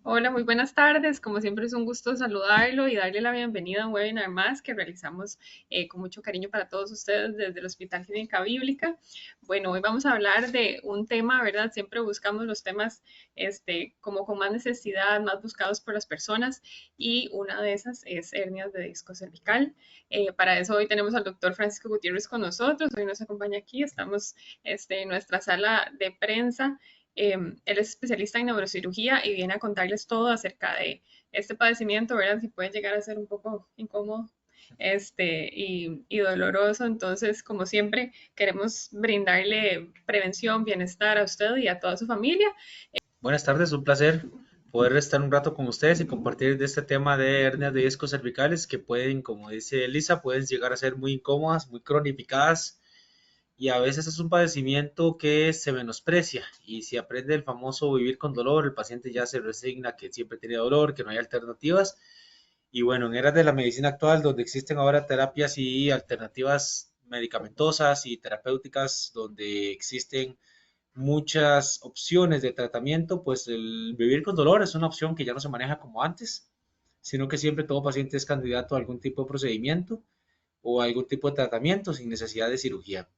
Hola, muy buenas tardes. Como siempre es un gusto saludarlo y darle la bienvenida a un webinar más que realizamos con mucho cariño para todos ustedes desde el Hospital Clínica Bíblica. Bueno, hoy vamos a hablar de un tema, ¿verdad? Siempre buscamos los temas como con más necesidad, más buscados por las personas y una de esas es hernias de disco cervical. Para eso hoy tenemos al doctor Francisco Gutiérrez con nosotros. Hoy nos acompaña aquí. Estamos en nuestra sala de prensa. Él es especialista en neurocirugía y viene a contarles todo acerca de este padecimiento, ¿verdad? Si puede llegar a ser un poco incómodo y doloroso. Entonces, como siempre, queremos brindarle prevención, bienestar a usted y a toda su familia. Buenas tardes, un placer poder estar un rato con ustedes y compartir de este tema de hernias de discos cervicales que pueden, como dice Elisa, pueden llegar a ser muy incómodas, muy cronificadas y a veces es un padecimiento que se menosprecia y si aprende el famoso vivir con dolor, el paciente ya se resigna que siempre tiene dolor, que no hay alternativas y bueno, en eras de la medicina actual donde existen ahora terapias y alternativas medicamentosas y terapéuticas donde existen muchas opciones de tratamiento, pues el vivir con dolor es una opción que ya no se maneja como antes, sino que siempre todo paciente es candidato a algún tipo de procedimiento o algún tipo de tratamiento sin necesidad de cirugía.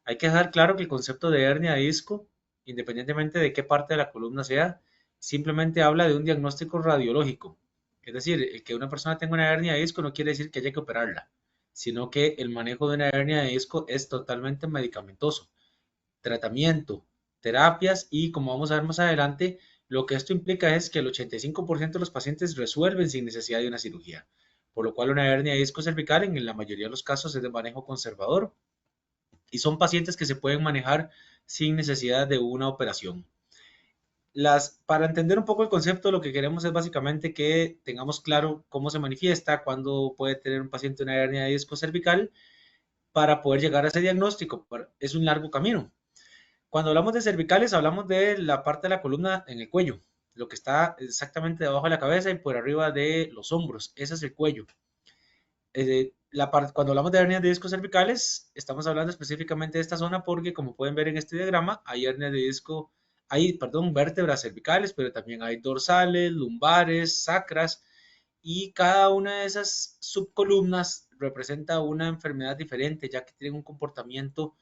Hay que dejar claro que el concepto de hernia de disco, independientemente de qué parte de la columna sea, simplemente habla de un diagnóstico radiológico. Es decir, el que una persona tenga una hernia de disco no quiere decir que haya que operarla, sino que el manejo de una hernia de disco es totalmente medicamentoso, tratamiento, terapias y como vamos a ver más adelante, lo que esto implica es que el 85% de los pacientes resuelven sin necesidad de una cirugía, por lo cual una hernia de disco cervical en la mayoría de los casos es de manejo conservador y son pacientes que se pueden manejar sin necesidad de una operación. Para entender un poco el concepto, lo que queremos es básicamente que tengamos claro cómo se manifiesta, cuándo puede tener un paciente una hernia de disco cervical para poder llegar a ese diagnóstico. Es un largo camino. Cuando hablamos de cervicales, hablamos de la parte de la columna en el cuello, lo que está exactamente debajo de la cabeza y por arriba de los hombros. Ese es el cuello. Cuando hablamos de hernias de discos cervicales, estamos hablando específicamente de esta zona porque, como pueden ver en este diagrama, hay hernias de disco, perdón, vértebras cervicales, pero también hay dorsales, lumbares, sacras, y cada una de esas subcolumnas representa una enfermedad diferente, ya que tienen un comportamiento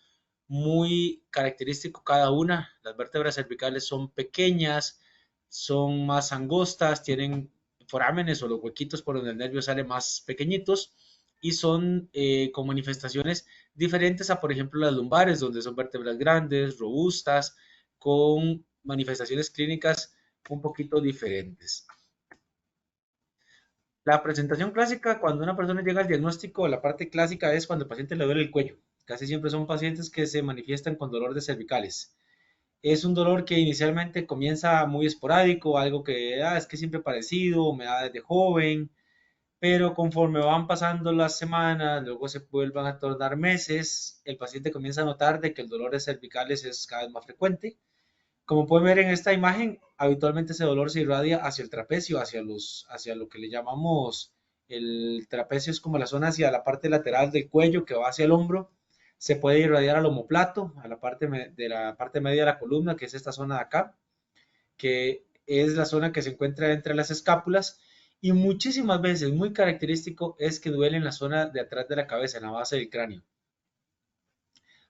muy característico cada una. Las vértebras cervicales son pequeñas, son más angostas, tienen forámenes o los huequitos por donde el nervio sale más pequeñitos y son con manifestaciones diferentes a, por ejemplo, las lumbares, donde son vértebras grandes, robustas, con manifestaciones clínicas un poquito diferentes. La presentación clásica, cuando una persona llega al diagnóstico, la parte clásica es cuando el paciente le duele el cuello. Casi siempre son pacientes que se manifiestan con dolor de cervicales. Es un dolor que inicialmente comienza muy esporádico, algo que es que siempre parecido, me da desde joven, pero conforme van pasando las semanas, luego se vuelvan a tornar meses, el paciente comienza a notar de que el dolor de cervicales es cada vez más frecuente. Como pueden ver en esta imagen, habitualmente ese dolor se irradia hacia el trapecio, hacia lo que le llamamos el trapecio, es como la zona hacia la parte lateral del cuello que va hacia el hombro. Se puede irradiar al omóplato, a la parte de la parte media de la columna, que es esta zona de acá, que es la zona que se encuentra entre las escápulas. Y muchísimas veces, muy característico, es que duele en la zona de atrás de la cabeza, en la base del cráneo.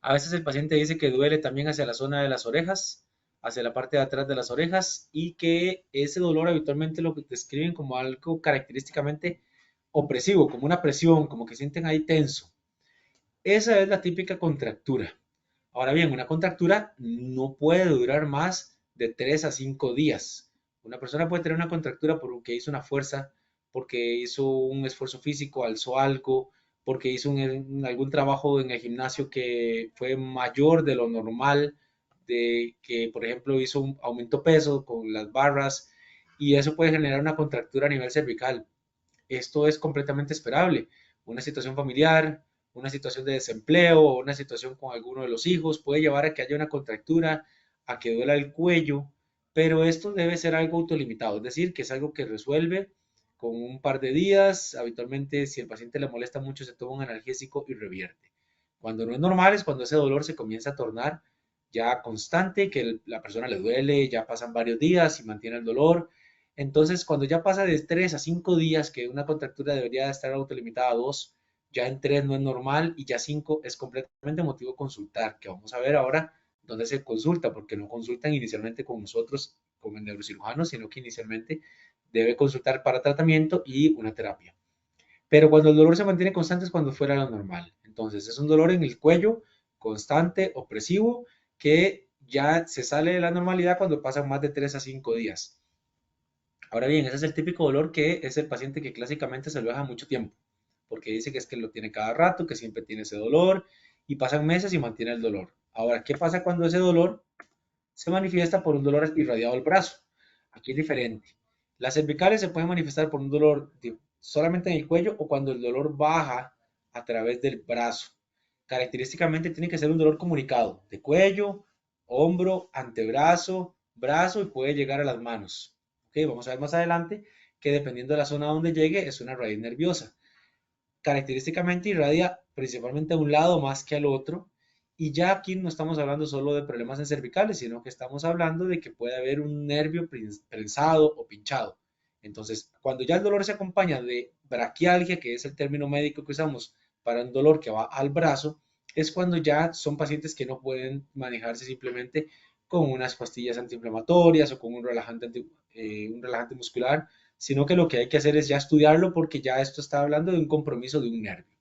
A veces el paciente dice que duele también hacia la zona de las orejas, hacia la parte de atrás de las orejas y que ese dolor habitualmente lo describen como algo característicamente opresivo, como una presión, como que sienten ahí tenso. Esa es la típica contractura. Ahora bien, una contractura no puede durar más de 3 a 5 días. Una persona puede tener una contractura porque hizo una fuerza, porque hizo un esfuerzo físico, alzó algo, porque hizo algún trabajo en el gimnasio que fue mayor de lo normal, de que por ejemplo hizo un aumento peso con las barras y eso puede generar una contractura a nivel cervical. Esto es completamente esperable. Una situación familiar, una situación de desempleo o una situación con alguno de los hijos puede llevar a que haya una contractura, a que duela el cuello, pero esto debe ser algo autolimitado, es decir, que es algo que resuelve con un par de días. Habitualmente, si el paciente le molesta mucho, se toma un analgésico y revierte. Cuando no es normal es cuando ese dolor se comienza a tornar ya constante, que la persona le duele, ya pasan varios días y mantiene el dolor. Entonces, cuando ya pasa de 3 a 5 días, que una contractura debería estar autolimitada a 2, ya en 3 no es normal y ya 5 es completamente motivo de consultar, que vamos a ver ahora dónde se consulta, porque no consultan inicialmente con nosotros, con el neurocirujano, sino que inicialmente debe consultar para tratamiento y una terapia. Pero cuando el dolor se mantiene constante es cuando fuera lo normal. Entonces, es un dolor en el cuello constante, opresivo, que ya se sale de la normalidad cuando pasan más de 3 a 5 días. Ahora bien, ese es el típico dolor que es el paciente que clásicamente se lo deja mucho tiempo, porque dice que es que lo tiene cada rato, que siempre tiene ese dolor, y pasan meses y mantiene el dolor. Ahora, ¿qué pasa cuando ese dolor se manifiesta por un dolor irradiado al brazo? Aquí es diferente. Las cervicales se pueden manifestar por un dolor solamente en el cuello o cuando el dolor baja a través del brazo. Característicamente tiene que ser un dolor comunicado de cuello, hombro, antebrazo, brazo y puede llegar a las manos. Ok, vamos a ver más adelante que dependiendo de la zona donde llegue es una raíz nerviosa. Característicamente irradia principalmente a un lado más que al otro. Y ya aquí no estamos hablando solo de problemas en cervicales, sino que estamos hablando de que puede haber un nervio prensado o pinchado. Entonces, cuando ya el dolor se acompaña de braquialgia, que es el término médico que usamos para un dolor que va al brazo, es cuando ya son pacientes que no pueden manejarse simplemente con unas pastillas antiinflamatorias o con un relajante muscular, sino que lo que hay que hacer es ya estudiarlo porque ya esto está hablando de un compromiso de un nervio.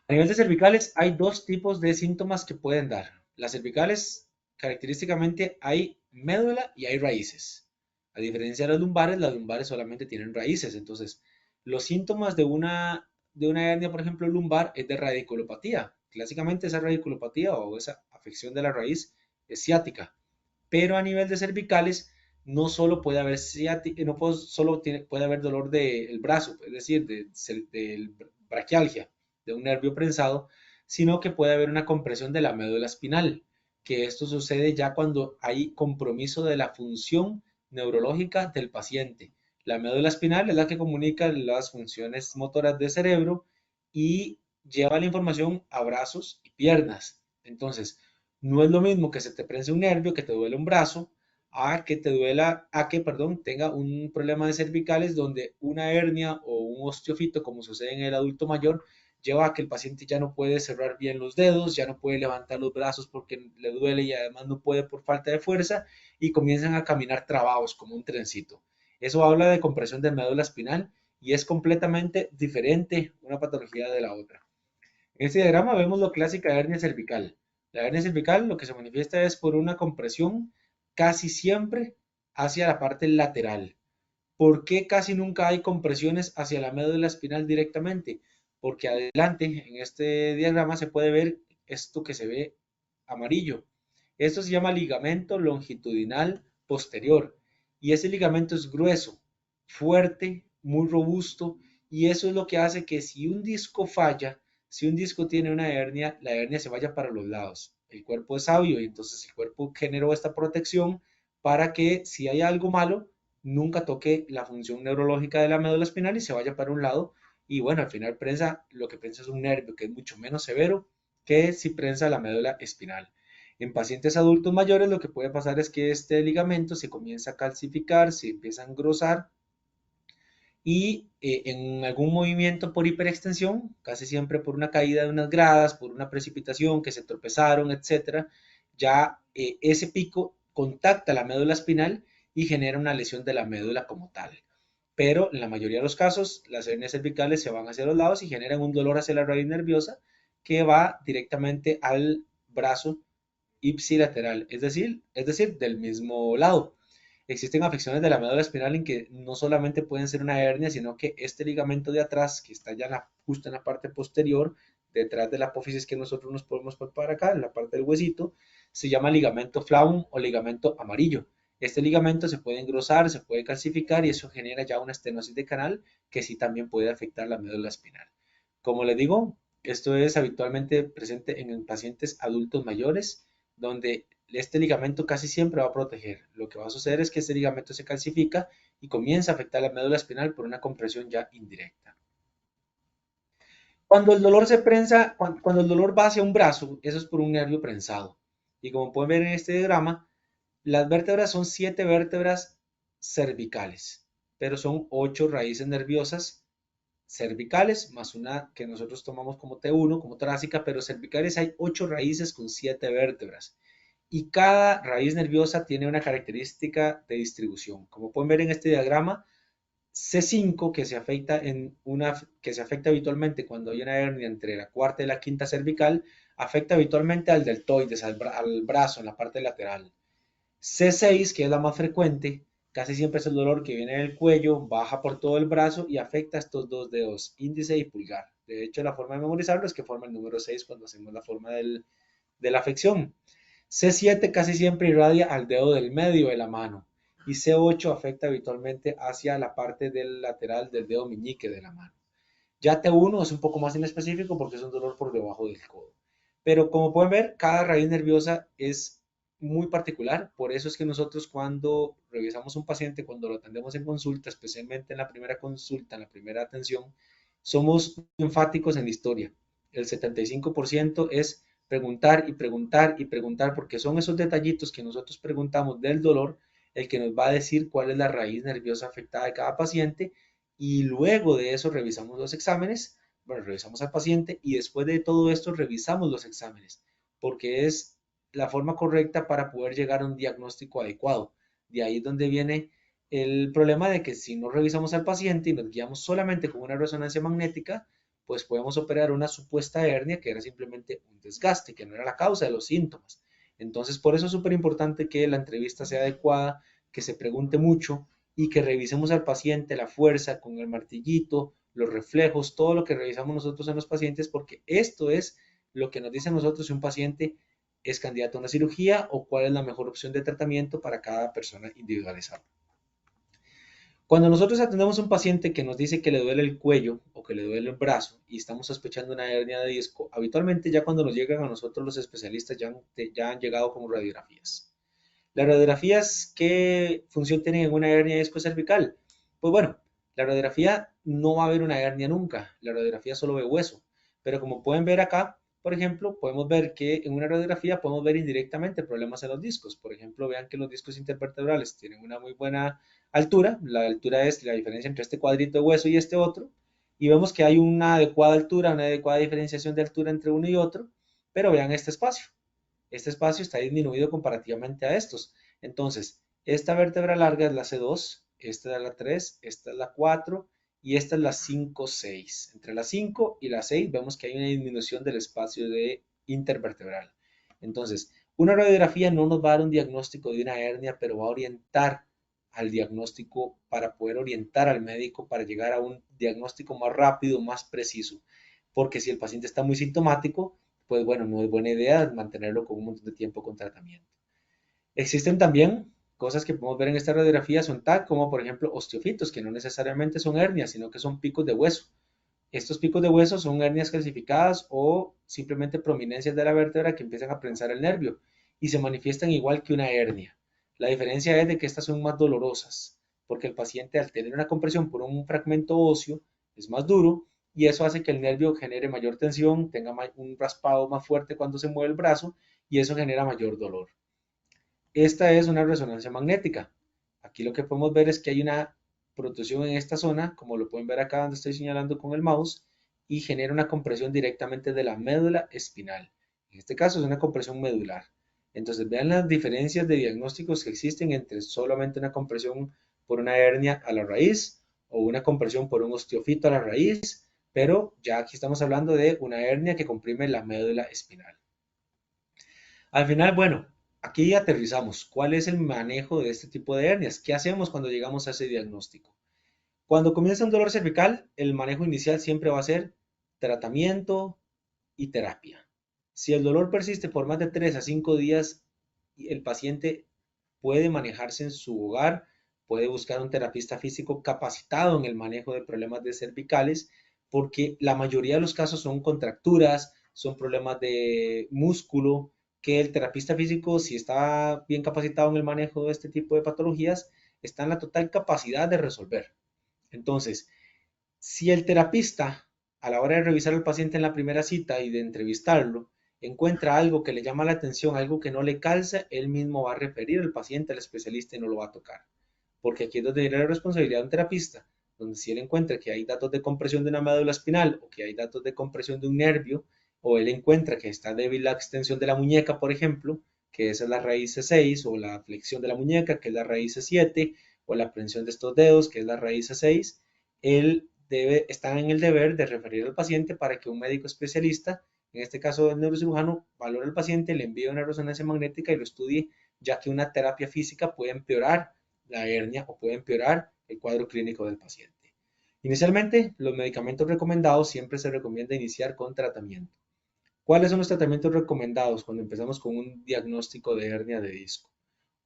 A nivel de cervicales hay dos tipos de síntomas que pueden dar. Las cervicales, característicamente, hay médula y hay raíces. A diferencia de las lumbares solamente tienen raíces. Entonces, los síntomas de una hernia, por ejemplo, lumbar, es de radiculopatía. Clásicamente esa radiculopatía o esa afección de la raíz es ciática. Pero a nivel de cervicales, no solo puede haber ciática, no solo puede haber dolor del brazo, es decir, de braquialgia, de un nervio prensado, sino que puede haber una compresión de la médula espinal, que esto sucede ya cuando hay compromiso de la función neurológica del paciente. La médula espinal es la que comunica las funciones motoras del cerebro y lleva la información a brazos y piernas. Entonces, no es lo mismo que se te prense un nervio, que te duele un brazo, perdón, tenga un problema de cervicales donde una hernia o un osteofito, como sucede en el adulto mayor, lleva a que el paciente ya no puede cerrar bien los dedos, ya no puede levantar los brazos porque le duele y además no puede por falta de fuerza y comienzan a caminar trabados como un trencito. Eso habla de compresión de médula espinal y es completamente diferente una patología de la otra. En este diagrama vemos la clásica hernia cervical. La hernia cervical lo que se manifiesta es por una compresión casi siempre hacia la parte lateral. ¿Por qué casi nunca hay compresiones hacia la médula espinal directamente? Porque adelante en este diagrama se puede ver esto que se ve amarillo. Esto se llama ligamento longitudinal posterior y ese ligamento es grueso, fuerte, muy robusto y eso es lo que hace que si un disco falla, si un disco tiene una hernia, la hernia se vaya para los lados. El cuerpo es sabio y entonces el cuerpo generó esta protección para que si hay algo malo, nunca toque la función neurológica de la médula espinal y se vaya para un lado. Y bueno, al final lo que prensa es un nervio que es mucho menos severo que si prensa la médula espinal. En pacientes adultos mayores lo que puede pasar es que este ligamento se comienza a calcificar, se empieza a engrosar y en algún movimiento por hiperextensión, casi siempre por una caída de unas gradas, por una precipitación, que se tropezaron, etcétera, ya ese pico contacta la médula espinal y genera una lesión de la médula como tal. Pero en la mayoría de los casos, las hernias cervicales se van hacia los lados y generan un dolor hacia la raíz nerviosa que va directamente al brazo ipsilateral, es decir, del mismo lado. Existen afecciones de la médula espinal en que no solamente pueden ser una hernia, sino que este ligamento de atrás, que está ya justo en la parte posterior, detrás de la apófisis que nosotros nos podemos palpar acá, en la parte del huesito, se llama ligamento flavum o ligamento amarillo. Este ligamento se puede engrosar, se puede calcificar y eso genera ya una estenosis de canal que sí también puede afectar la médula espinal. Como les digo, esto es habitualmente presente en pacientes adultos mayores donde este ligamento casi siempre va a proteger. Lo que va a suceder es que este ligamento se calcifica y comienza a afectar la médula espinal por una compresión ya indirecta. Cuando el dolor se prensa, cuando el dolor va hacia un brazo, eso es por un nervio prensado. Y como pueden ver en este diagrama, las vértebras son 7 vértebras cervicales, pero son 8 raíces nerviosas cervicales, más una que nosotros tomamos como T1, como torácica, pero cervicales hay 8 raíces con 7 vértebras. Y cada raíz nerviosa tiene una característica de distribución. Como pueden ver en este diagrama, C5 que se afecta habitualmente cuando hay una hernia entre la cuarta y la quinta cervical, afecta habitualmente al deltoides, al brazo, en la parte lateral. C6, que es la más frecuente, casi siempre es el dolor que viene del cuello, baja por todo el brazo y afecta a estos dos dedos, índice y pulgar. De hecho, la forma de memorizarlo es que forma el número 6 cuando hacemos la forma de la afección. C7 casi siempre irradia al dedo del medio de la mano y C8 afecta habitualmente hacia la parte del lateral del dedo meñique de la mano. Ya T1 es un poco más inespecífico porque es un dolor por debajo del codo. Pero como pueden ver, cada raíz nerviosa es muy particular. Por eso es que nosotros cuando revisamos un paciente, cuando lo atendemos en consulta, especialmente en la primera consulta, en la primera atención, somos enfáticos en la historia. El 75% es preguntar y preguntar y preguntar porque son esos detallitos que nosotros preguntamos del dolor el que nos va a decir cuál es la raíz nerviosa afectada de cada paciente y luego de eso revisamos los exámenes, bueno, revisamos al paciente y después de todo esto revisamos los exámenes, porque es la forma correcta para poder llegar a un diagnóstico adecuado. De ahí es donde viene el problema de que si no revisamos al paciente y nos guiamos solamente con una resonancia magnética, pues podemos operar una supuesta hernia que era simplemente un desgaste, que no era la causa de los síntomas. Entonces, por eso es súper importante que la entrevista sea adecuada, que se pregunte mucho y que revisemos al paciente la fuerza con el martillito, los reflejos, todo lo que revisamos nosotros en los pacientes, porque esto es lo que nos dice a nosotros si un paciente es candidato a una cirugía o cuál es la mejor opción de tratamiento para cada persona individualizada. Cuando nosotros atendemos a un paciente que nos dice que le duele el cuello o que le duele el brazo y estamos sospechando una hernia de disco, habitualmente ya cuando nos llegan a nosotros los especialistas ya han llegado como radiografías. ¿Las radiografías qué función tienen en una hernia de disco cervical? Pues bueno, la radiografía no va a ver una hernia nunca, la radiografía solo ve hueso, pero como pueden ver acá, por ejemplo, podemos ver que en una radiografía podemos ver indirectamente problemas en los discos. Por ejemplo, vean que los discos intervertebrales tienen una muy buena altura, la altura es la diferencia entre este cuadrito de hueso y este otro, y vemos que hay una adecuada altura, una adecuada diferenciación de altura entre uno y otro, pero vean este espacio está disminuido comparativamente a estos. Entonces, esta vértebra larga es la C2, esta es la 3, esta es la 4 y esta es la 5-6. Entre la 5 y la 6 vemos que hay una disminución del espacio de intervertebral. Entonces, una radiografía no nos va a dar un diagnóstico de una hernia, pero va a orientar al diagnóstico para poder orientar al médico para llegar a un diagnóstico más rápido, más preciso. Porque si el paciente está muy sintomático, pues bueno, no es buena idea mantenerlo con un montón de tiempo con tratamiento. Existen también cosas que podemos ver en esta radiografía, son tal como por ejemplo osteofitos, que no necesariamente son hernias, sino que son picos de hueso. Estos picos de hueso son hernias calcificadas o simplemente prominencias de la vértebra que empiezan a prensar el nervio y se manifiestan igual que una hernia. La diferencia es de que estas son más dolorosas, porque el paciente al tener una compresión por un fragmento óseo es más duro y eso hace que el nervio genere mayor tensión, tenga un raspado más fuerte cuando se mueve el brazo y eso genera mayor dolor. Esta es una resonancia magnética. Aquí lo que podemos ver es que hay una protrusión en esta zona, como lo pueden ver acá donde estoy señalando con el mouse, y genera una compresión directamente de la médula espinal. En este caso es una compresión medular. Entonces vean las diferencias de diagnósticos que existen entre solamente una compresión por una hernia a la raíz o una compresión por un osteofito a la raíz, pero ya aquí estamos hablando de una hernia que comprime la médula espinal. Al final, bueno, aquí aterrizamos. ¿Cuál es el manejo de este tipo de hernias? ¿Qué hacemos cuando llegamos a ese diagnóstico? Cuando comienza un dolor cervical, el manejo inicial siempre va a ser tratamiento y terapia. Si el dolor persiste por más de 3 a 5 días, el paciente puede manejarse en su hogar, puede buscar un terapista físico capacitado en el manejo de problemas de cervicales, porque la mayoría de los casos son contracturas, son problemas de músculo, que el terapista físico, si está bien capacitado en el manejo de este tipo de patologías, está en la total capacidad de resolver. Entonces, si el terapista, a la hora de revisar al paciente en la primera cita y de entrevistarlo, encuentra algo que le llama la atención, algo que no le calza, él mismo va a referir al paciente al especialista y no lo va a tocar. porque aquí es donde viene la responsabilidad de un terapista, donde si él encuentra que hay datos de compresión de una médula espinal o que hay datos de compresión de un nervio, o él encuentra que está débil la extensión de la muñeca, por ejemplo, que esa es la raíz C6, o la flexión de la muñeca, que es la raíz C7, o la prensión de estos dedos, que es la raíz C6, él debe estar en el deber de referir al paciente para que un médico especialista, en este caso el neurocirujano, valore al paciente, le envíe una resonancia magnética y lo estudie, ya que una terapia física puede empeorar la hernia o puede empeorar el cuadro clínico del paciente. Inicialmente, los medicamentos recomendados siempre se recomienda iniciar con tratamiento. ¿Cuáles son los tratamientos recomendados cuando empezamos con un diagnóstico de hernia de disco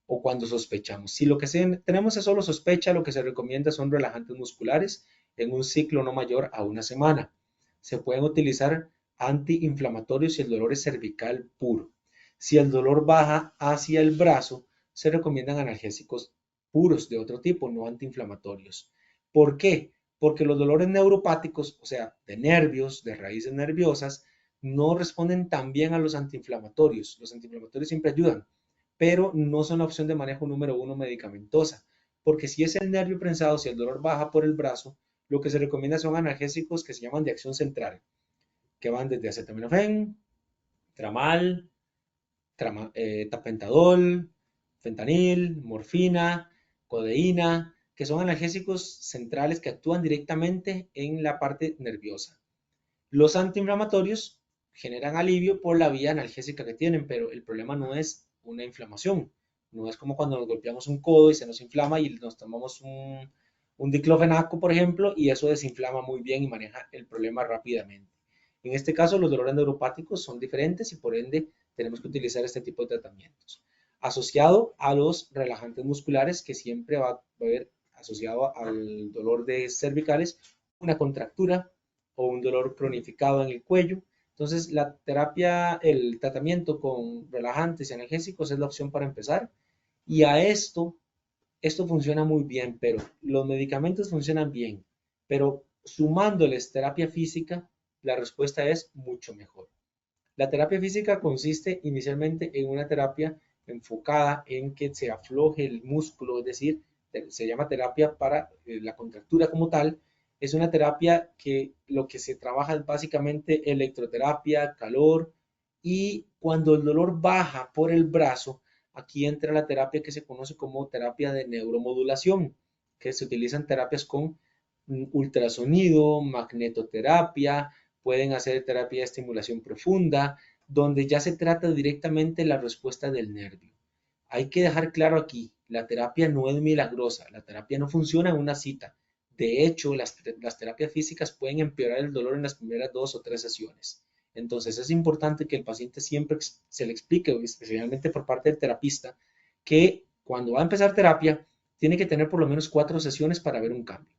o cuando sospechamos? Si lo que tenemos es solo sospecha, lo que se recomienda son relajantes musculares en un ciclo no mayor a una semana. Se pueden utilizar antiinflamatorios si el dolor es cervical puro. Si el dolor baja hacia el brazo, se recomiendan analgésicos puros de otro tipo, no antiinflamatorios. ¿Por qué? Porque los dolores neuropáticos, o sea, de nervios, de raíces nerviosas, no responden tan bien a los antiinflamatorios. Los antiinflamatorios siempre ayudan, pero no son la opción de manejo número uno medicamentosa, porque si es el nervio prensado, si el dolor baja por el brazo, lo que se recomienda son analgésicos que se llaman de acción central, que van desde acetaminofén, tramal, tapentadol, fentanil, morfina, codeína, que son analgésicos centrales que actúan directamente en la parte nerviosa. Los antiinflamatorios generan alivio por la vía analgésica que tienen, pero el problema no es una inflamación. No es como cuando nos golpeamos un codo y se nos inflama y nos tomamos un diclofenaco, por ejemplo, y eso desinflama muy bien y maneja el problema rápidamente. En este caso, los dolores neuropáticos son diferentes y por ende tenemos que utilizar este tipo de tratamientos. Asociado a los relajantes musculares, que siempre va a haber asociado al dolor de cervicales una contractura o un dolor cronificado en el cuello. Entonces, la terapia, el tratamiento con relajantes y analgésicos es la opción para empezar. Y a esto funciona muy bien, pero los medicamentos funcionan bien, pero sumándoles terapia física, la respuesta es mucho mejor. La terapia física consiste inicialmente en una terapia enfocada en que se afloje el músculo, es decir, se llama terapia para la contractura como tal. Es una terapia que lo que se trabaja es básicamente electroterapia, calor, y cuando el dolor baja por el brazo, aquí entra la terapia que se conoce como terapia de neuromodulación, que se utilizan terapias con ultrasonido, magnetoterapia, pueden hacer terapia de estimulación profunda, donde ya se trata directamente la respuesta del nervio. Hay que dejar claro aquí, la terapia no es milagrosa, la terapia no funciona en una cita. De hecho, las terapias físicas pueden empeorar el dolor en las primeras 2 o 3 sesiones. Entonces es importante que el paciente siempre se le explique, especialmente por parte del terapista, que cuando va a empezar terapia, tiene que tener por lo menos 4 sesiones para ver un cambio.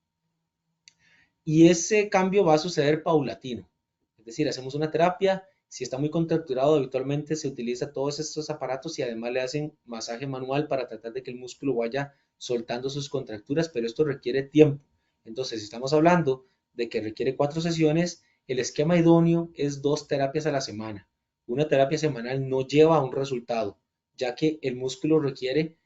Y ese cambio va a suceder paulatino. Es decir, hacemos una terapia, si está muy contracturado, habitualmente se utiliza todos estos aparatos y además le hacen masaje manual para tratar de que el músculo vaya soltando sus contracturas, pero esto requiere tiempo. Entonces, si estamos hablando de que requiere 4 sesiones, el esquema idóneo es 2 terapias a la semana. Una terapia semanal no lleva a un resultado, ya que el músculo requiere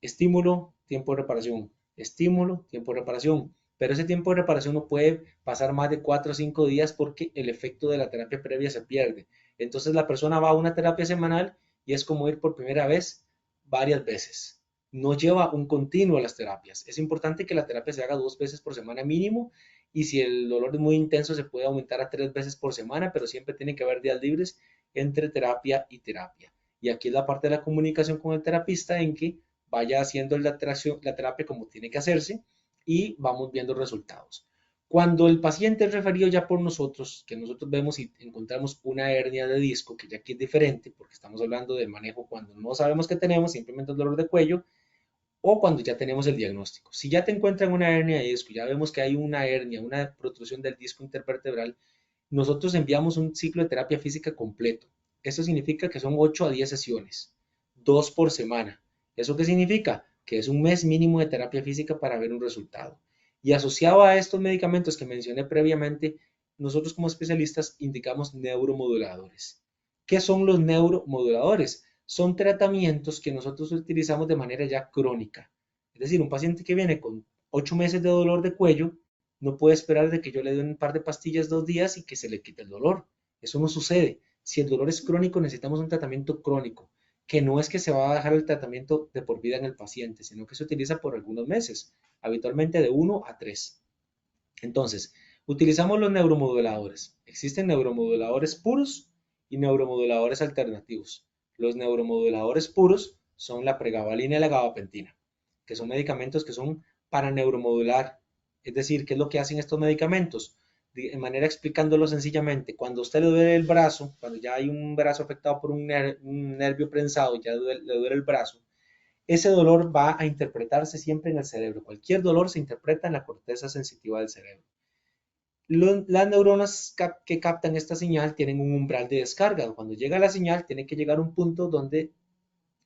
estímulo, tiempo de reparación, estímulo, tiempo de reparación. Pero ese tiempo de reparación no puede pasar más de 4 o 5 días porque el efecto de la terapia previa se pierde. Entonces la persona va a una terapia semanal y es como ir por primera vez varias veces. No lleva un continuo a las terapias. Es importante que la terapia se haga 2 veces por semana mínimo y si el dolor es muy intenso se puede aumentar a 3 veces por semana, pero siempre tiene que haber días libres entre terapia y terapia. Y aquí es la parte de la comunicación con el terapista en que vaya haciendo la terapia como tiene que hacerse y vamos viendo resultados. Cuando el paciente es referido ya por nosotros, que nosotros vemos y encontramos una hernia de disco, que ya aquí es diferente, porque estamos hablando del manejo cuando no sabemos qué tenemos, simplemente el dolor de cuello, o cuando ya tenemos el diagnóstico. Si ya te encuentran una hernia de disco, ya vemos que hay una hernia, una protrusión del disco intervertebral, nosotros enviamos un ciclo de terapia física completo. Esto significa que son 8 a 10 sesiones, 2 por semana. ¿Eso qué significa? Que es un mes mínimo de terapia física para ver un resultado. Y asociado a estos medicamentos que mencioné previamente, nosotros como especialistas indicamos neuromoduladores. ¿Qué son los neuromoduladores? Son tratamientos que nosotros utilizamos de manera ya crónica. Es Es decir, un paciente que viene con 8 meses de dolor de cuello no puede esperar de que yo le dé un par de pastillas 2 días y que se le quite el dolor. Eso no sucede. Si el dolor es crónico, necesitamos un tratamiento crónico, que no es que se va a dejar el tratamiento de por vida en el paciente, sino que se utiliza por algunos meses, habitualmente de 1 a 3. Entonces, utilizamos los neuromoduladores. Existen neuromoduladores puros y neuromoduladores alternativos. Los neuromoduladores puros son la pregabalina y la gabapentina, que son medicamentos que son para neuromodular. Es decir, ¿qué es lo que hacen estos medicamentos? De manera explicándolo sencillamente, cuando a usted le duele el brazo, cuando ya hay un brazo afectado por un nervio prensado, ya le duele el brazo, ese dolor va a interpretarse siempre en el cerebro. Cualquier dolor se interpreta en la corteza sensitiva del cerebro. Las neuronas que captan esta señal tienen un umbral de descarga. Cuando llega la señal, tiene que llegar a un punto donde,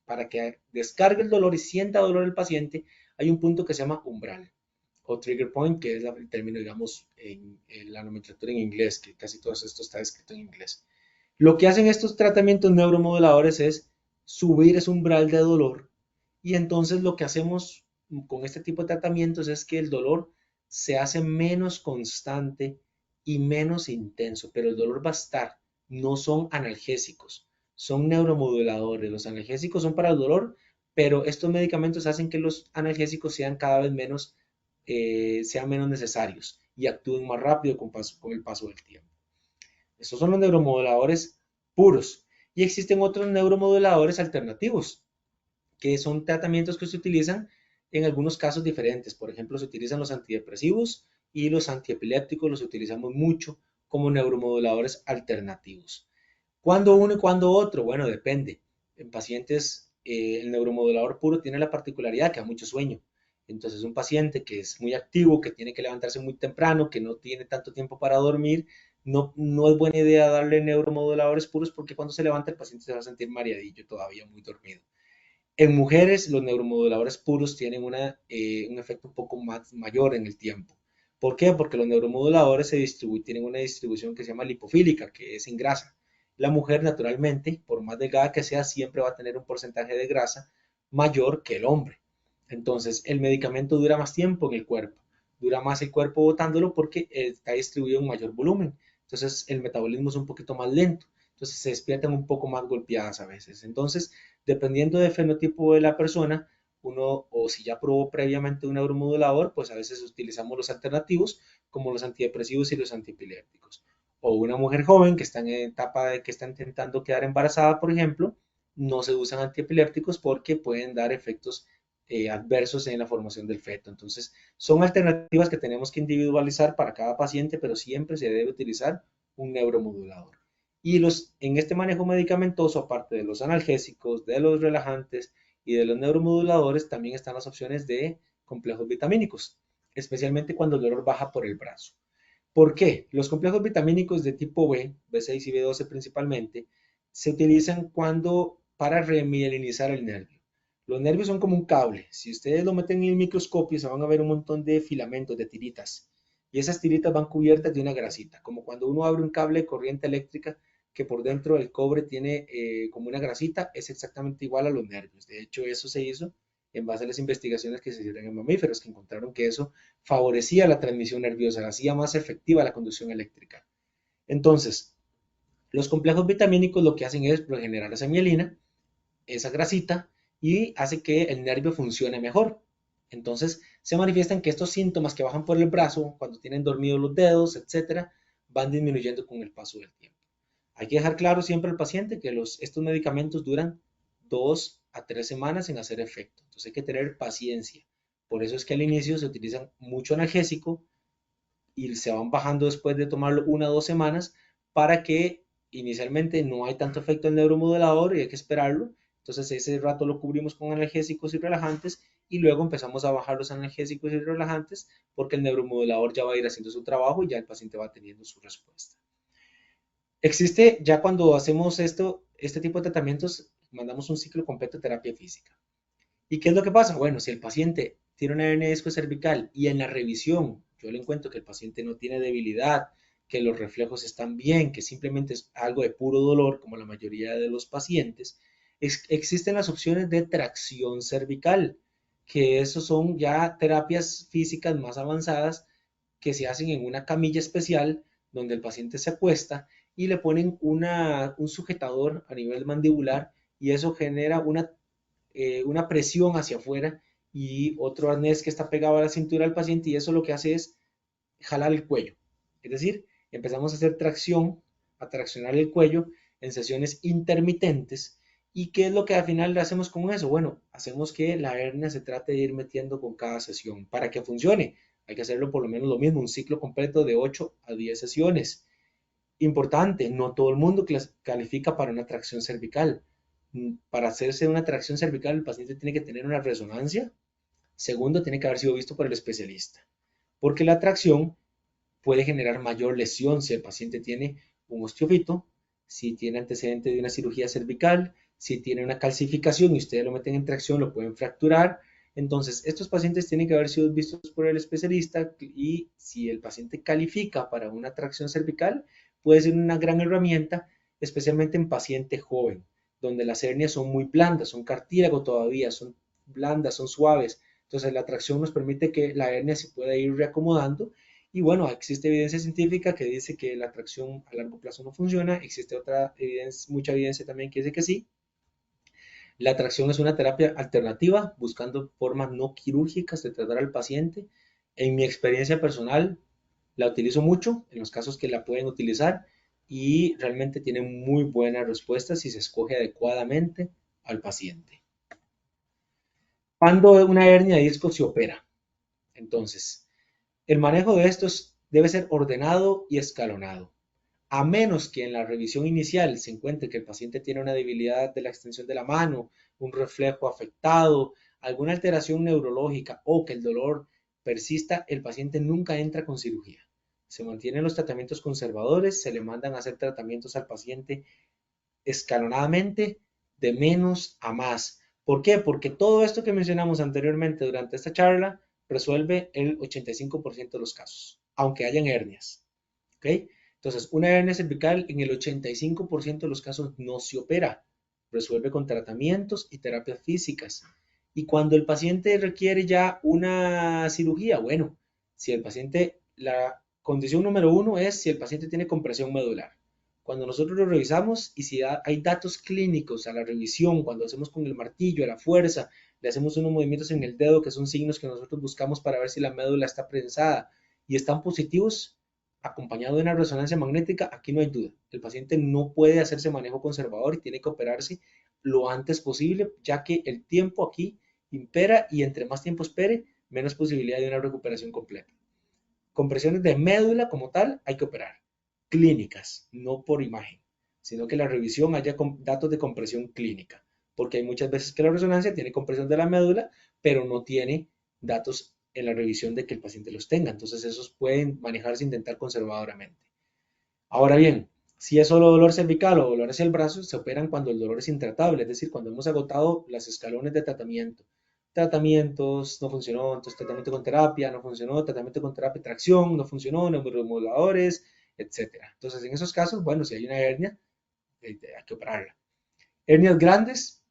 para que descargue el dolor y sienta dolor el paciente, hay un punto que se llama umbral o trigger point, que es el término, digamos, en la nomenclatura en inglés, que casi todo esto está escrito en inglés. Lo que hacen estos tratamientos neuromoduladores es subir ese umbral de dolor, y entonces lo que hacemos con este tipo de tratamientos es que el dolor se hace menos constante y menos intenso, pero el dolor va a estar. No son analgésicos, son neuromoduladores. Los analgésicos son para el dolor, pero estos medicamentos hacen que los analgésicos sean cada vez menos, sean menos necesarios y actúen más rápido con el paso del tiempo. Estos son los neuromoduladores puros. Y existen otros neuromoduladores alternativos, que son tratamientos que se utilizan en algunos casos diferentes. Por ejemplo, se utilizan los antidepresivos y los antiepilépticos los utilizamos mucho como neuromoduladores alternativos. ¿Cuándo uno y cuándo otro? Bueno, depende. En pacientes, el neuromodulador puro tiene la particularidad que da mucho sueño. Entonces, un paciente que es muy activo, que tiene que levantarse muy temprano, que no tiene tanto tiempo para dormir, no es buena idea darle neuromoduladores puros porque cuando se levanta el paciente se va a sentir mareadillo, todavía muy dormido. En mujeres, los neuromoduladores puros tienen un efecto un poco más mayor en el tiempo. ¿Por qué? Porque los neuromoduladores tienen una distribución que se llama lipofílica, que es en grasa. La mujer, naturalmente, por más delgada que sea, siempre va a tener un porcentaje de grasa mayor que el hombre. Entonces, el medicamento dura más tiempo en el cuerpo. Dura más el cuerpo botándolo porque está distribuido en mayor volumen. Entonces, el metabolismo es un poquito más lento. Entonces, se despiertan un poco más golpeadas a veces. Entonces, dependiendo del fenotipo de la persona, uno, o si ya probó previamente un neuromodulador, pues a veces utilizamos los alternativos como los antidepresivos y los antiepilépticos. O una mujer joven que está en etapa de que está intentando quedar embarazada, por ejemplo, no se usan antiepilépticos porque pueden dar efectos adversos en la formación del feto. Entonces, son alternativas que tenemos que individualizar para cada paciente, pero siempre se debe utilizar un neuromodulador. Y en este manejo medicamentoso, aparte de los analgésicos, de los relajantes y de los neuromoduladores, también están las opciones de complejos vitamínicos, especialmente cuando el dolor baja por el brazo. ¿Por qué? Los complejos vitamínicos de tipo B, B6 y B12 principalmente, se utilizan para remielinizar el nervio. Los nervios son como un cable. Si ustedes lo meten en el microscopio, se van a ver un montón de filamentos, de tiritas. Y esas tiritas van cubiertas de una grasita, como cuando uno abre un cable de corriente eléctrica que por dentro el cobre tiene como una grasita, es exactamente igual a los nervios. De hecho, eso se hizo en base a las investigaciones que se hicieron en mamíferos, que encontraron que eso favorecía la transmisión nerviosa, hacía más efectiva la conducción eléctrica. Entonces, los complejos vitamínicos lo que hacen es regenerar esa mielina, esa grasita, y hace que el nervio funcione mejor. Entonces, se manifiestan que estos síntomas que bajan por el brazo, cuando tienen dormidos los dedos, etcétera, van disminuyendo con el paso del tiempo. Hay que dejar claro siempre al paciente que estos medicamentos duran 2 a 3 semanas en hacer efecto. Entonces hay que tener paciencia. Por eso es que al inicio se utilizan mucho analgésico y se van bajando después de tomarlo 1 o 2 semanas para que inicialmente no hay tanto efecto del neuromodulador y hay que esperarlo. Entonces ese rato lo cubrimos con analgésicos y relajantes y luego empezamos a bajar los analgésicos y relajantes porque el neuromodulador ya va a ir haciendo su trabajo y ya el paciente va teniendo su respuesta. Existe, ya cuando hacemos este tipo de tratamientos, mandamos un ciclo completo de terapia física. ¿Y qué es lo que pasa? Bueno, si el paciente tiene una hernia discocervical y en la revisión yo le encuentro que el paciente no tiene debilidad, que los reflejos están bien, que simplemente es algo de puro dolor, como la mayoría de los pacientes, existen las opciones de tracción cervical. que esos son ya terapias físicas más avanzadas que se hacen en una camilla especial donde el paciente se acuesta y le ponen un sujetador a nivel mandibular y eso genera una presión hacia afuera y otro arnés que está pegado a la cintura del paciente y eso lo que hace es jalar el cuello. Es decir, empezamos a hacer tracción, a traccionar el cuello en sesiones intermitentes. ¿Y qué es lo que al final le hacemos con eso? Bueno, hacemos que la hernia se trate de ir metiendo con cada sesión. Para que funcione, hay que hacerlo por lo menos lo mismo, un ciclo completo de 8 a 10 sesiones. Importante, no todo el mundo califica para una tracción cervical. Para hacerse una tracción cervical, el paciente tiene que tener una resonancia. Segundo, tiene que haber sido visto por el especialista. Porque la tracción puede generar mayor lesión si el paciente tiene un osteofito, si tiene antecedente de una cirugía cervical, si tiene una calcificación y ustedes lo meten en tracción, lo pueden fracturar. Entonces, estos pacientes tienen que haber sido vistos por el especialista y si el paciente califica para una tracción cervical, puede ser una gran herramienta, especialmente en paciente joven, donde las hernias son muy blandas, son cartílago todavía, son blandas, son suaves. Entonces, la tracción nos permite que la hernia se pueda ir reacomodando y bueno, existe evidencia científica que dice que la tracción a largo plazo no funciona, existe otra evidencia, mucha evidencia también que dice que sí. La tracción es una terapia alternativa, buscando formas no quirúrgicas de tratar al paciente. En mi experiencia personal, la utilizo mucho en los casos que la pueden utilizar y realmente tiene muy buenas respuestas si se escoge adecuadamente al paciente. Cuando una hernia de disco se opera, entonces, el manejo de estos debe ser ordenado y escalonado. A menos que en la revisión inicial se encuentre que el paciente tiene una debilidad de la extensión de la mano, un reflejo afectado, alguna alteración neurológica o que el dolor persista, el paciente nunca entra con cirugía. Se mantienen los tratamientos conservadores, se le mandan a hacer tratamientos al paciente escalonadamente de menos a más. ¿Por qué? Porque todo esto que mencionamos anteriormente durante esta charla resuelve el 85% de los casos, aunque hayan hernias. ¿Ok? Entonces, una hernia cervical en el 85% de los casos no se opera, resuelve con tratamientos y terapias físicas. Y cuando el paciente requiere ya una cirugía, bueno, si el paciente, la condición número uno es si el paciente tiene compresión medular. Cuando nosotros lo revisamos y si hay datos clínicos a la revisión, cuando hacemos con el martillo, a la fuerza, le hacemos unos movimientos en el dedo que son signos que nosotros buscamos para ver si la médula está prensada y están positivos, acompañado de una resonancia magnética, aquí no hay duda. El paciente no puede hacerse manejo conservador y tiene que operarse lo antes posible, ya que el tiempo aquí impera y entre más tiempo espere, menos posibilidad de una recuperación completa. Compresiones de médula como tal hay que operar, clínicas, no por imagen, sino que la revisión haya datos de compresión clínica, porque hay muchas veces que la resonancia tiene compresión de la médula, pero no tiene datos en la revisión de que el paciente los tenga. Entonces esos pueden manejarse e intentar conservadoramente. Ahora bien, si es solo dolor cervical o dolor hacia el brazo, se operan cuando el dolor es intratable, es decir, cuando hemos agotado los escalones de tratamiento. Tratamientos, no funcionó, entonces tratamiento con terapia, no funcionó, tratamiento con terapia, tracción, no funcionó, neuromoduladores, etcétera. Entonces, en esos casos, bueno, si hay una hernia, hay que operarla. Hernias grandes,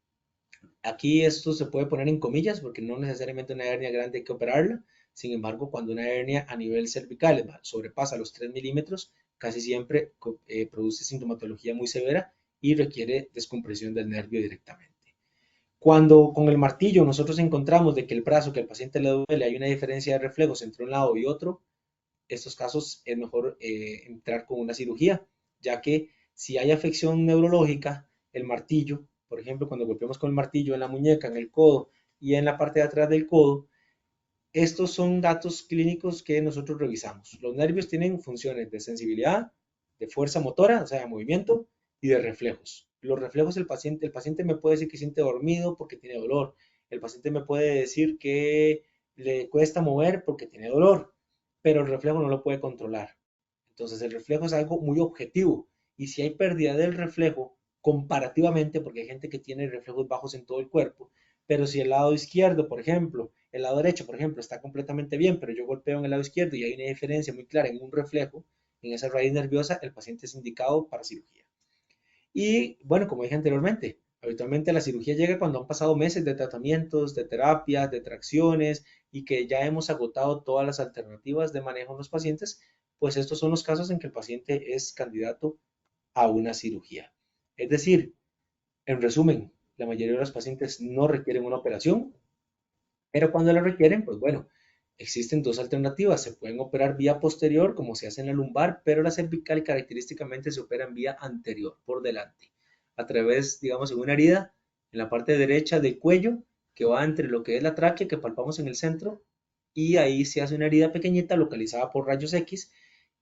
aquí esto se puede poner en comillas porque no necesariamente una hernia grande hay que operarla. Sin embargo, cuando una hernia a nivel cervical sobrepasa los 3 milímetros, casi siempre produce sintomatología muy severa y requiere descompresión del nervio directamente. Cuando con el martillo nosotros encontramos de que el brazo que al paciente le duele hay una diferencia de reflejos entre un lado y otro, estos casos es mejor entrar con una cirugía, ya que si hay afección neurológica, el martillo, por ejemplo, cuando golpeamos con el martillo en la muñeca, en el codo y en la parte de atrás del codo, estos son datos clínicos que nosotros revisamos. Los nervios tienen funciones de sensibilidad, de fuerza motora, o sea, de movimiento, y de reflejos. Los reflejos el paciente me puede decir que siente dormido porque tiene dolor. El paciente me puede decir que le cuesta mover porque tiene dolor, pero el reflejo no lo puede controlar. Entonces el reflejo es algo muy objetivo. Y si hay pérdida del reflejo, comparativamente, porque hay gente que tiene reflejos bajos en todo el cuerpo, pero si el lado izquierdo, por ejemplo, el lado derecho, por ejemplo, está completamente bien, pero yo golpeo en el lado izquierdo y hay una diferencia muy clara en un reflejo, en esa raíz nerviosa, el paciente es indicado para cirugía. Y bueno, como dije anteriormente, Habitualmente la cirugía llega cuando han pasado meses de tratamientos, de terapias, de tracciones y que ya hemos agotado todas las alternativas de manejo en los pacientes, pues estos son los casos en que el paciente es candidato a una cirugía. Es decir, en resumen, la mayoría de los pacientes no requieren una operación, pero cuando la requieren, pues bueno, existen dos alternativas. Se pueden operar vía posterior, como se hace en la lumbar, pero la cervical característicamente se opera en vía anterior, por delante, a través, digamos, de una herida en la parte derecha del cuello, que va entre lo que es la tráquea que palpamos en el centro, y ahí se hace una herida pequeñita localizada por rayos X,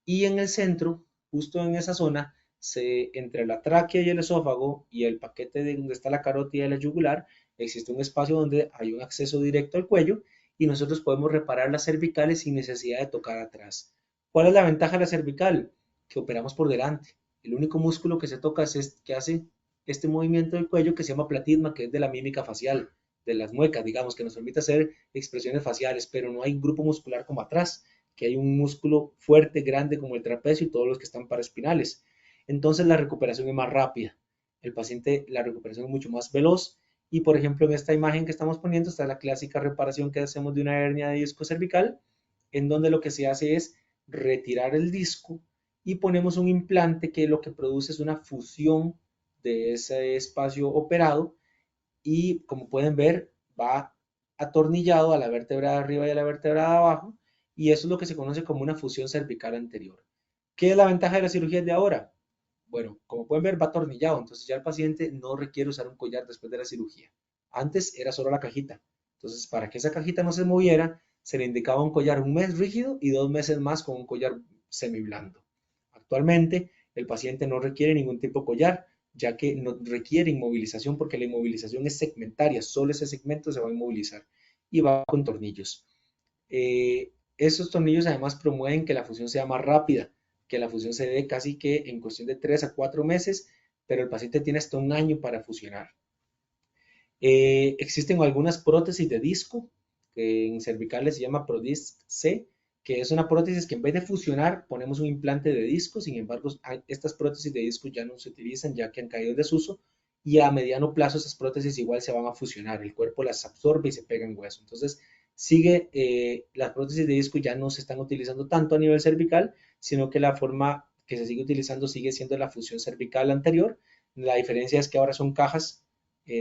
y en el centro, justo en esa zona, entre la tráquea y el esófago y el paquete de donde está la carótida y la yugular, existe un espacio donde hay un acceso directo al cuello y nosotros podemos reparar las cervicales sin necesidad de tocar atrás. ¿Cuál es la ventaja de la cervical? Que operamos por delante. El único músculo que se toca es que hace este movimiento del cuello que se llama platisma, que es de la mímica facial, de las muecas, digamos, que nos permite hacer expresiones faciales, pero no hay un grupo muscular como atrás, que hay un músculo fuerte, grande como el trapecio y todos los que están paraespinales. Entonces la recuperación es más rápida. El paciente, la recuperación es mucho más veloz y por ejemplo en esta imagen que estamos poniendo está la clásica reparación que hacemos de una hernia de disco cervical, en donde lo que se hace es retirar el disco y ponemos un implante que lo que produce es una fusión de ese espacio operado y como pueden ver va atornillado a la vértebra de arriba y a la vértebra de abajo y eso es lo que se conoce como una fusión cervical anterior. ¿Qué es la ventaja de la cirugía de ahora? Bueno, como pueden ver va atornillado, entonces ya el paciente no requiere usar un collar después de la cirugía. Antes era solo la cajita, entonces para que esa cajita no se moviera se le indicaba un collar un mes rígido y 2 meses más con un collar semiblando. Actualmente el paciente no requiere ningún tipo de collar, ya que no requiere inmovilización porque la inmovilización es segmentaria, solo ese segmento se va a inmovilizar y va con tornillos. Esos tornillos además promueven que la fusión sea más rápida, que la fusión se dé casi que en cuestión de 3 a 4 meses, pero el paciente tiene hasta un año para fusionar. Existen algunas prótesis de disco, que en cervicales se llama Prodisc C, que es una prótesis que en vez de fusionar ponemos un implante de disco, sin embargo estas prótesis de disco ya no se utilizan ya que han caído en desuso y a mediano plazo esas prótesis igual se van a fusionar, el cuerpo las absorbe y se pega en hueso. Entonces las prótesis de disco ya no se están utilizando tanto a nivel cervical, sino que la forma que se sigue utilizando sigue siendo la fusión cervical anterior. La diferencia es que ahora son cajas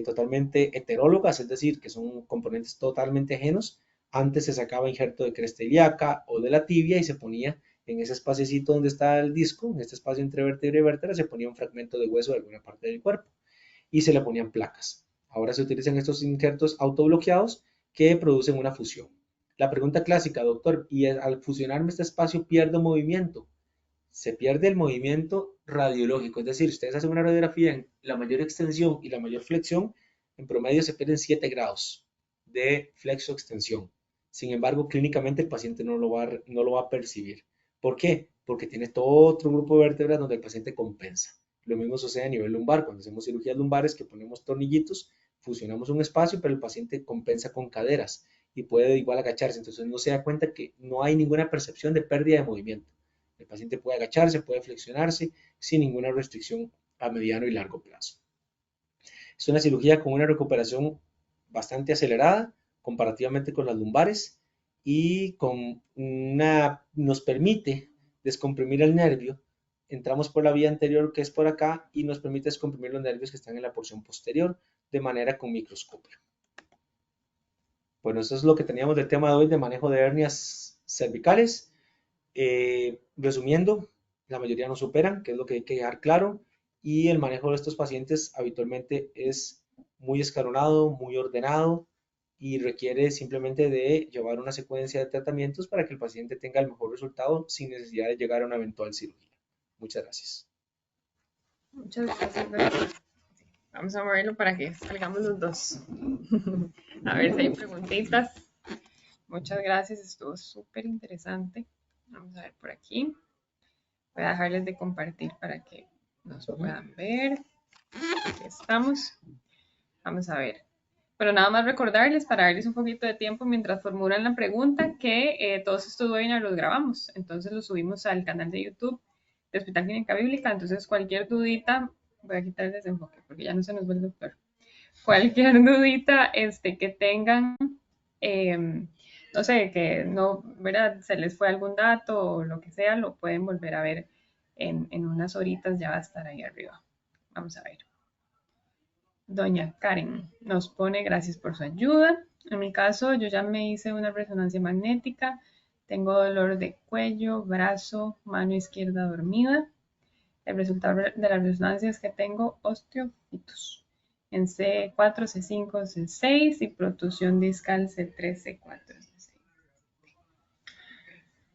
totalmente heterólogas, es decir, que son componentes totalmente ajenos. Antes se sacaba injerto de cresta ilíaca o de la tibia y se ponía en ese espacecito donde está el disco, en este espacio entre vértebra y vértebra, se ponía un fragmento de hueso de alguna parte del cuerpo y se le ponían placas. Ahora se utilizan estos injertos autobloqueados que producen una fusión. La pregunta clásica, doctor, ¿y al fusionarme este espacio pierdo movimiento? Se pierde el movimiento radiológico, es decir, ustedes hacen una radiografía en la mayor extensión y la mayor flexión, en promedio se pierden 7 grados de flexo-extensión. Sin embargo, clínicamente el paciente no lo va a percibir. ¿Por qué? Porque tiene todo otro grupo de vértebras donde el paciente compensa. Lo mismo sucede a nivel lumbar, cuando hacemos cirugías lumbares que ponemos tornillitos, fusionamos un espacio, pero el paciente compensa con caderas y puede igual agacharse, entonces no se da cuenta que no hay ninguna percepción de pérdida de movimiento. El paciente puede agacharse, puede flexionarse sin ninguna restricción a mediano y largo plazo. Es una cirugía con una recuperación bastante acelerada comparativamente con las lumbares y nos permite descomprimir el nervio. Entramos por la vía anterior que es por acá y nos permite descomprimir los nervios que están en la porción posterior de manera con microscopio. Bueno, eso es lo que teníamos del tema de hoy de manejo de hernias cervicales. Resumiendo, la mayoría no superan, que es lo que hay que dejar claro, y el manejo de estos pacientes habitualmente es muy escalonado, muy ordenado y requiere simplemente de llevar una secuencia de tratamientos para que el paciente tenga el mejor resultado sin necesidad de llegar a una eventual cirugía. Muchas gracias. Muchas gracias, doctor. Vamos a moverlo para que salgamos los dos. A ver si hay preguntitas. Muchas gracias, estuvo súper interesante. Vamos a ver por aquí. Voy a dejarles de compartir para que nos puedan ver. Aquí estamos. Vamos a ver. Bueno, nada más recordarles para darles un poquito de tiempo mientras formulan la pregunta que todos estos webinars los grabamos. Entonces los subimos al canal de YouTube de Hospital Clínica Bíblica. Entonces cualquier dudita, voy a quitar el desenfoque porque ya no se nos ve el doctor. Cualquier dudita que tengan, no sé, que no, ¿verdad? Se les fue algún dato o lo que sea, lo pueden volver a ver en unas horitas, ya va a estar ahí arriba. Vamos a ver. Doña Karen nos pone gracias por su ayuda. En mi caso, yo ya me hice una resonancia magnética. Tengo dolor de cuello, brazo, mano izquierda dormida. El resultado de la resonancia es que tengo osteofitos en C4, C5, C6 y protusión discal C3, C4, C6.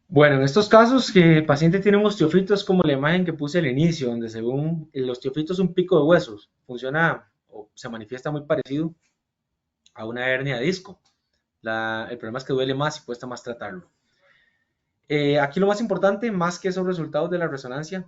Bueno, en estos casos que el paciente tiene un osteofito es como la imagen que puse al inicio, donde según el osteofito es un pico de huesos, funciona o se manifiesta muy parecido a una hernia de disco. El problema es que duele más y cuesta más tratarlo. Aquí lo más importante, más que esos resultados de la resonancia,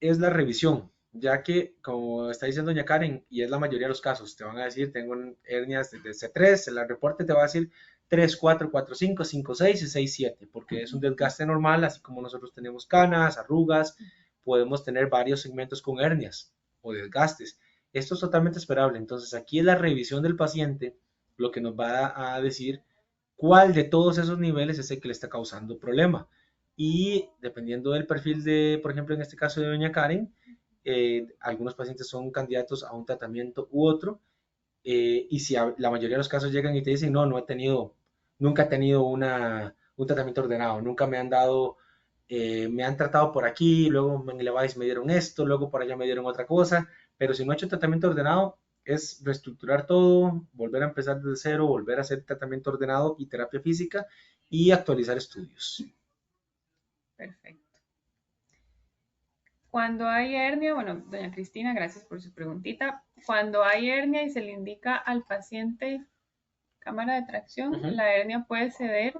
es la revisión, ya que, como está diciendo doña Karen, y es la mayoría de los casos, te van a decir, tengo hernias de C3, el reporte te va a decir 3, 4, 4, 5, 5, 6 y 6, 7, porque es un desgaste normal, así como nosotros tenemos canas, arrugas, podemos tener varios segmentos con hernias o desgastes. Esto es totalmente esperable, entonces aquí es la revisión del paciente lo que nos va a decir cuál de todos esos niveles es el que le está causando problema. Y dependiendo del perfil de, por ejemplo, en este caso de doña Karen, algunos pacientes son candidatos a un tratamiento u otro, y si la mayoría de los casos llegan y te dicen, no, nunca he tenido un tratamiento ordenado, nunca me han dado, me han tratado por aquí, luego en el Levice me dieron esto, luego por allá me dieron otra cosa, pero si no he hecho tratamiento ordenado, es reestructurar todo, volver a empezar desde cero, volver a hacer tratamiento ordenado y terapia física y actualizar estudios. Perfecto. Cuando hay hernia, bueno, doña Cristina, gracias por su preguntita. Cuando hay hernia y se le indica al paciente cámara de tracción, la hernia puede ceder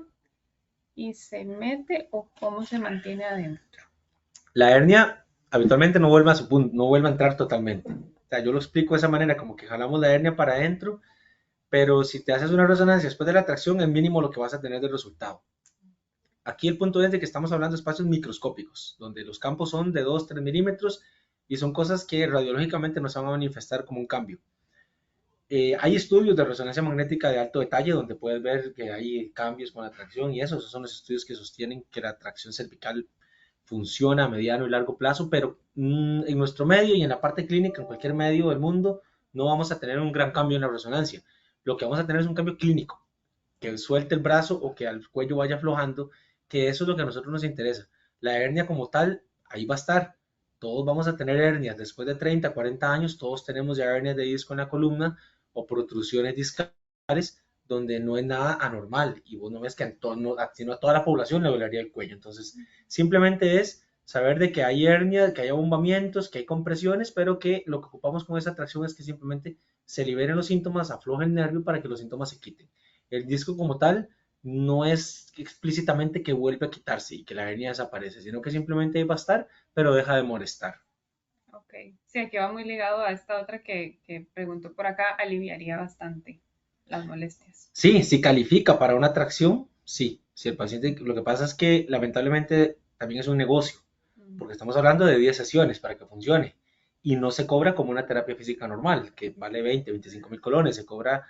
y se mete o cómo se mantiene adentro. La hernia habitualmente no vuelve a su punto, no vuelve a entrar totalmente. O sea, yo lo explico de esa manera, como que jalamos la hernia para adentro, pero si te haces una resonancia después de la tracción, es mínimo lo que vas a tener de resultado. Aquí el punto es de que estamos hablando de espacios microscópicos, donde los campos son de 2, 3 milímetros y son cosas que radiológicamente nos van a manifestar como un cambio. Hay estudios de resonancia magnética de alto detalle donde puedes ver que hay cambios con la tracción y esos son los estudios que sostienen que la tracción cervical funciona a mediano y largo plazo, pero en nuestro medio y en la parte clínica, en cualquier medio del mundo, no vamos a tener un gran cambio en la resonancia. Lo que vamos a tener es un cambio clínico, que suelte el brazo o que al cuello vaya aflojando, que eso es lo que a nosotros nos interesa. La hernia como tal, ahí va a estar. Todos vamos a tener hernias. Después de 30, 40 años, todos tenemos ya hernias de disco en la columna o protrusiones discales donde no es nada anormal y vos no ves que sino a toda la población le dolería el cuello. Entonces, simplemente es saber de que hay hernias, que hay abombamientos, que hay compresiones, pero que lo que ocupamos con esa tracción es que simplemente se liberen los síntomas, afloje el nervio para que los síntomas se quiten. El disco como tal no es explícitamente que vuelve a quitarse y que la hernia desaparece, sino que simplemente ahí va a estar, pero deja de molestar. Ok, sí, aquí va muy ligado a esta otra que preguntó por acá, aliviaría bastante las molestias. Sí, si califica para una tracción, sí. Si el paciente, lo que pasa es que lamentablemente también es un negocio, porque estamos hablando de 10 sesiones para que funcione y no se cobra como una terapia física normal, que vale 20, 25 mil colones, se cobra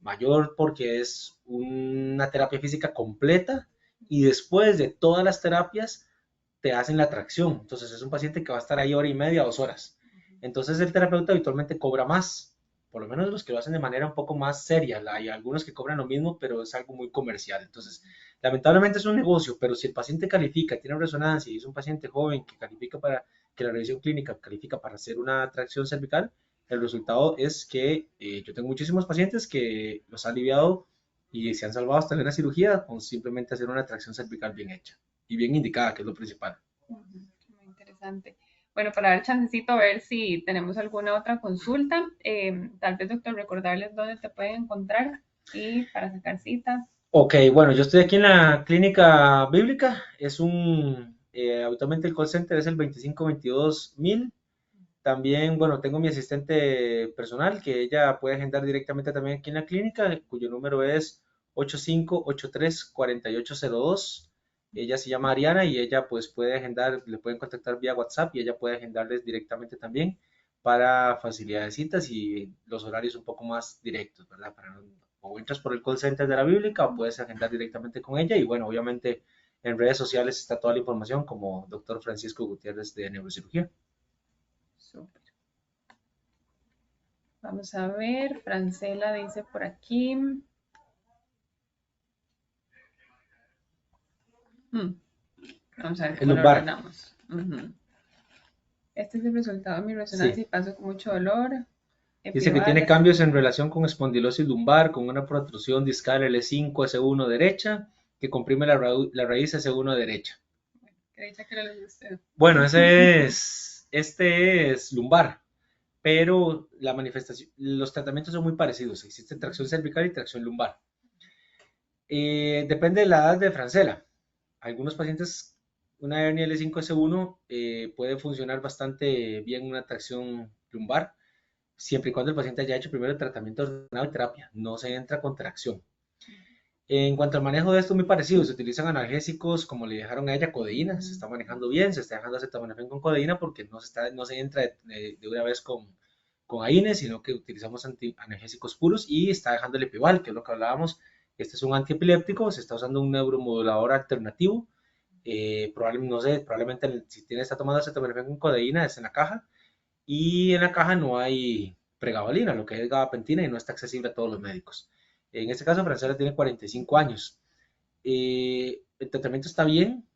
mayor porque es una terapia física completa y después de todas las terapias te hacen la tracción. Entonces es un paciente que va a estar ahí hora y media, 2 horas. Entonces el terapeuta habitualmente cobra más, por lo menos los que lo hacen de manera un poco más seria. Hay algunos que cobran lo mismo, pero es algo muy comercial. Entonces, lamentablemente es un negocio, pero si el paciente califica, tiene resonancia y es un paciente joven que califica para que la revisión clínica califica para hacer una tracción cervical, el resultado es que yo tengo muchísimos pacientes que los ha aliviado y se han salvado hasta de una cirugía con simplemente hacer una tracción cervical bien hecha y bien indicada, que es lo principal. Muy interesante. Bueno, para dar chancecito a ver si tenemos alguna otra consulta, tal vez, doctor, recordarles dónde te pueden encontrar y para sacar cita. Ok, bueno, yo estoy aquí en la clínica bíblica, habitualmente el call center es el 2522 1000. También, bueno, tengo mi asistente personal que ella puede agendar directamente también aquí en la clínica, cuyo número es 8583-4802. Ella se llama Ariana y ella pues puede agendar, le pueden contactar vía WhatsApp y ella puede agendarles directamente también para facilidad de citas y los horarios un poco más directos, ¿verdad? O entras por el call center de la Bíblica o puedes agendar directamente con ella y bueno, obviamente en redes sociales está toda la información como doctor Francisco Gutiérrez de Neurocirugía. Súper. Vamos a ver, Francela dice por aquí. Vamos a ver El cómo lo lumbar. ordenamos. Este es el resultado de mi resonancia Sí. y paso con mucho dolor. Dice que tiene cambios en relación con espondilosis lumbar, con una protrusión discal L5, S1 derecha, que comprime la raíz S1 derecha. Que era lo de usted. Bueno, este es lumbar, pero la manifestación, los tratamientos son muy parecidos. Existe tracción cervical y tracción lumbar. Depende de la edad de Francela. Algunos pacientes, una hernia L5S1 puede funcionar bastante bien una tracción lumbar, siempre y cuando el paciente haya hecho primero el tratamiento ordenado y terapia. No se entra con tracción. En cuanto al manejo de esto, muy parecido. Se utilizan analgésicos como le dejaron a ella codeína. Se está manejando bien, se está dejando acetaminofén con codeína porque no se entra de una vez con AINES, sino que utilizamos analgésicos puros y está dejando el epival, que es lo que hablábamos. Este es un antiepiléptico, se está usando un neuromodulador alternativo. Probablemente, no sé, probablemente si está tomando acetaminofén con codeína es en la caja. Y en la caja no hay pregabalina, lo que es gabapentina, y no está accesible a todos los médicos. En este caso, Francela tiene 45 años. El tratamiento está bien,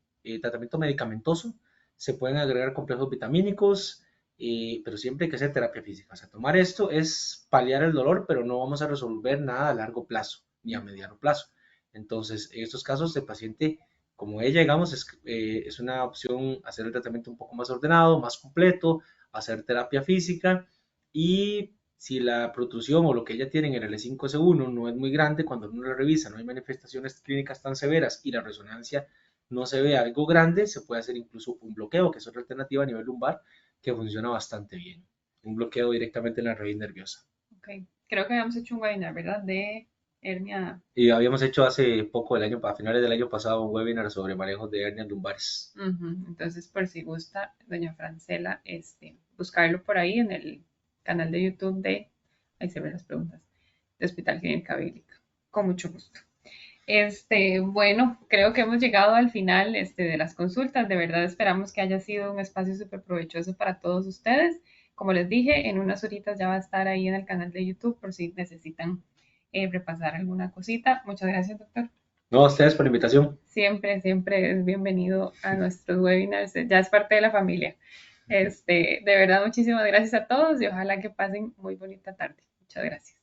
tratamiento medicamentoso, se pueden agregar complejos vitamínicos, pero siempre hay que hacer terapia física. O sea, tomar esto es paliar el dolor, pero no vamos a resolver nada a largo plazo ni a mediano plazo. Entonces, en estos casos, el paciente, como ella, digamos, es una opción hacer el tratamiento un poco más ordenado, más completo, hacer terapia física y si la protrusión o lo que ella tiene en el L5S1 no es muy grande, cuando uno lo revisa no hay manifestaciones clínicas tan severas y la resonancia no se ve algo grande, se puede hacer incluso un bloqueo, que es otra alternativa a nivel lumbar, que funciona bastante bien. Un bloqueo directamente en la raíz nerviosa. Ok, creo que habíamos hecho un webinar, ¿verdad? De hernia. Y habíamos hecho hace poco, a finales del año pasado, un webinar sobre manejo de hernias lumbares. Entonces, por si gusta, doña Francela, buscarlo por ahí en el canal de YouTube de, ahí se ven las preguntas, de Hospital Clínica Bíblica. Con mucho gusto. Bueno, creo que hemos llegado al final de las consultas. De verdad esperamos que haya sido un espacio súper provechoso para todos ustedes. Como les dije, en unas horitas ya va a estar ahí en el canal de YouTube por si necesitan repasar alguna cosita. Muchas gracias, doctor. No, a ustedes por la invitación. Siempre, siempre es bienvenido a nuestros webinars. Ya es parte de la familia. De verdad, muchísimas gracias a todos y ojalá que pasen muy bonita tarde. Muchas gracias.